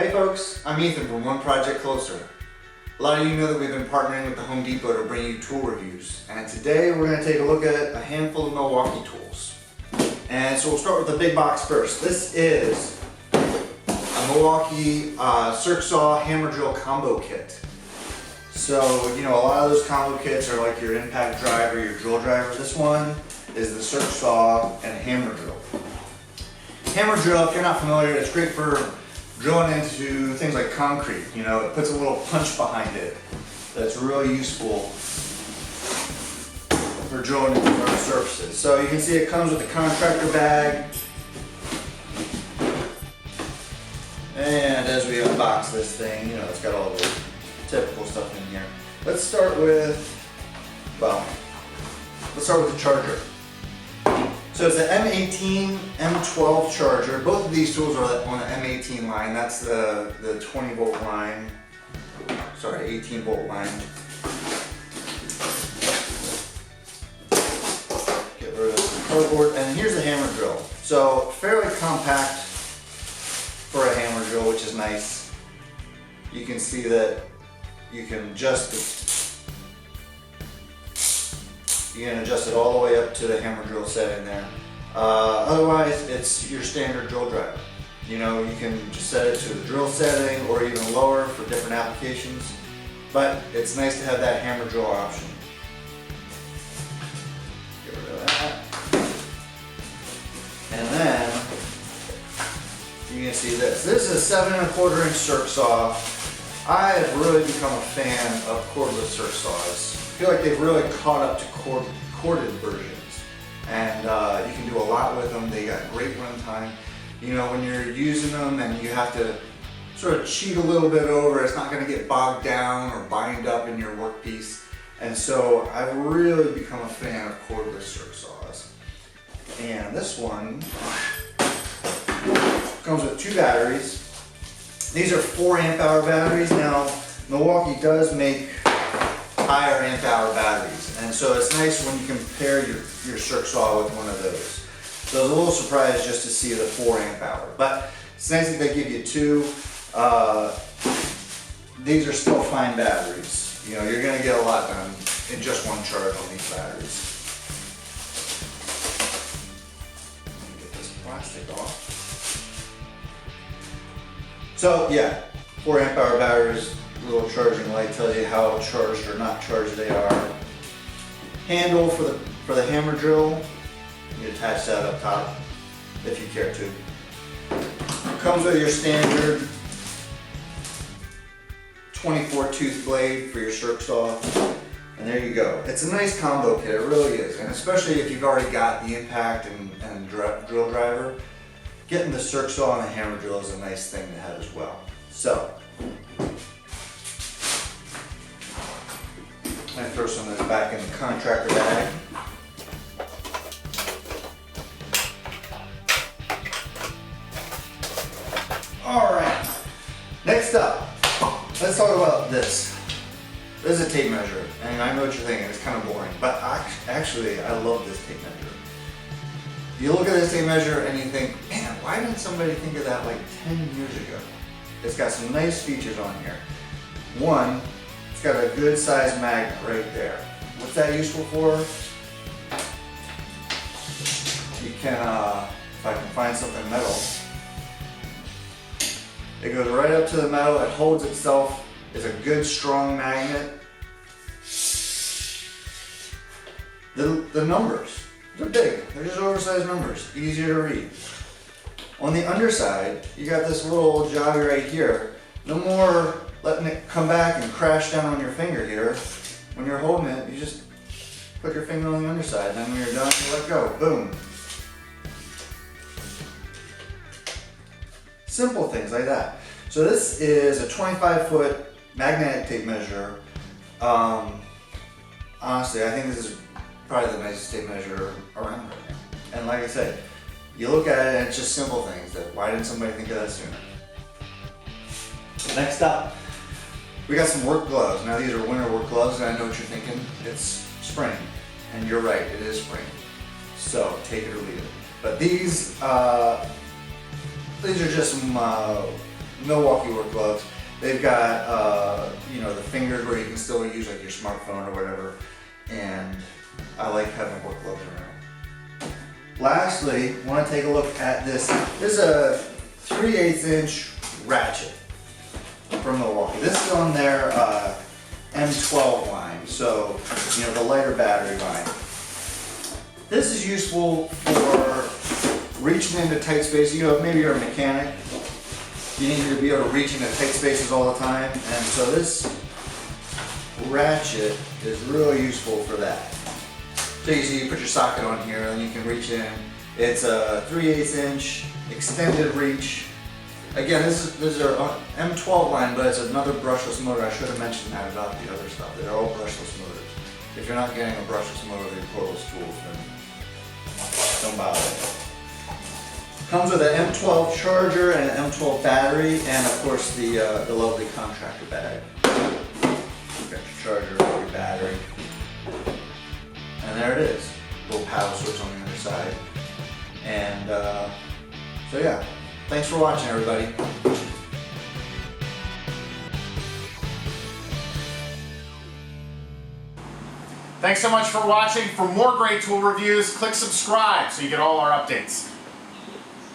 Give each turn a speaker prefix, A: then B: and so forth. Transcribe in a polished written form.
A: Hey folks, I'm Ethan from One Project Closer. A lot of you know that we've been partnering with the Home Depot to bring you tool reviews. And today we're going to take a look at a handful of Milwaukee tools. And so we'll start with the big box first. This is a Milwaukee circ saw hammer drill combo kit. So, you know, a lot of those combo kits are like your impact driver, your drill driver. This one is the circ saw and hammer drill. Hammer drill, if you're not familiar, it's great for drilling into things like concrete. You know, it puts a little punch behind it that's really useful for drilling into firm surfaces. So you can see it comes with a contractor bag. And as we unbox this thing, you know, it's got all the typical stuff in here. Let's start with the charger. So it's an M18 M12 charger. Both of these tools are on the M18 line. That's the 20 volt line. Sorry, 18 volt line. Get rid of the cardboard. And here's the hammer drill. So fairly compact for a hammer drill, which is nice. You can see that you can adjust it all the way up to the hammer drill setting there. Otherwise, it's your standard drill driver. You know, you can just set it to the drill setting or even lower for different applications. But it's nice to have that hammer drill option. Get rid of that. And then you can see this. This is a 7 1/4 inch circ saw. I have really become a fan of cordless circ saws. I feel like they've really caught up to corded versions, and you can do a lot with them. They got great runtime. You know, when you're using them and you have to sort of cheat a little bit over, it's not going to get bogged down or bind up in your workpiece. And so I've really become a fan of cordless circ saws. And this one comes with 2 batteries. These are 4 amp hour batteries. Now, Milwaukee does make higher amp hour batteries, and so it's nice when you compare your circ saw with one of those. So I was a little surprised just to see the 4 amp hour, but it's nice that they give you 2. These are still fine batteries. You know, you're going to get a lot done in just one charge on these batteries. Let me get this plastic off. So yeah, 4 amp hour batteries. Little charging light tells you how charged or not charged they are. Handle for the hammer drill. You attach that up top if you care to. It comes with your standard 24 tooth blade for your circ saw. And there you go. It's a nice combo kit, it really is. And especially if you've already got the impact and drill driver, getting the circ saw and the hammer drill is a nice thing to have as well. So, I throw some of this back in the contractor bag. All right, next up, let's talk about this. This is a tape measure, and I know what you're thinking, it's kind of boring, but actually I love this tape measure. You look at this tape measure and you think, man, why didn't somebody think of that like 10 years ago? It's got some nice features on here. One, it's got a good sized magnet right there. What's that useful for? You can, if I can find something metal, it goes right up to the metal, it holds itself, it's a good strong magnet. The numbers, they're big, they're just oversized numbers, easier to read. On the underside, you got this little jogger right here. No more letting it come back and crash down on your finger here. When you're holding it, you just put your finger on the underside, and then when you're done, you let go, boom. Simple things like that. So this is a 25-foot magnetic tape measure. Honestly, I think this is probably the nicest tape measure around right now. And like I said, you look at it and it's just simple things that why didn't somebody think of that sooner? Next up, we got some work gloves. Now these are winter work gloves, and I know what you're thinking. It's spring, and you're right, it is spring. So take it or leave it. But these are just some Milwaukee work gloves. They've got, you know, the fingers where you can still use like your smartphone or whatever. And I like having work gloves around. Lastly, I want to take a look at this. This is a 3/8 inch ratchet from Milwaukee. This is on their M12 line, so you know, the lighter battery line. This is useful for reaching into tight spaces. You know, maybe you're a mechanic. You need to be able to reach into tight spaces all the time, and so this ratchet is really useful for that. So you see, you put your socket on here and you can reach in. It's a 3/8 inch extended reach. Again, this is our M12 line, but it's another brushless motor. I should have mentioned that about the other stuff. They're all brushless motors. If you're not getting a brushless motor with your cordless tools, then don't bother. Comes with an M12 charger and an M12 battery, and of course the lovely contractor bag. You've got your charger, your battery, and there it is. Little power switch on the other side. And so yeah, thanks for watching, everybody.
B: Thanks so much for watching. For more great tool reviews, click subscribe so you get all our updates.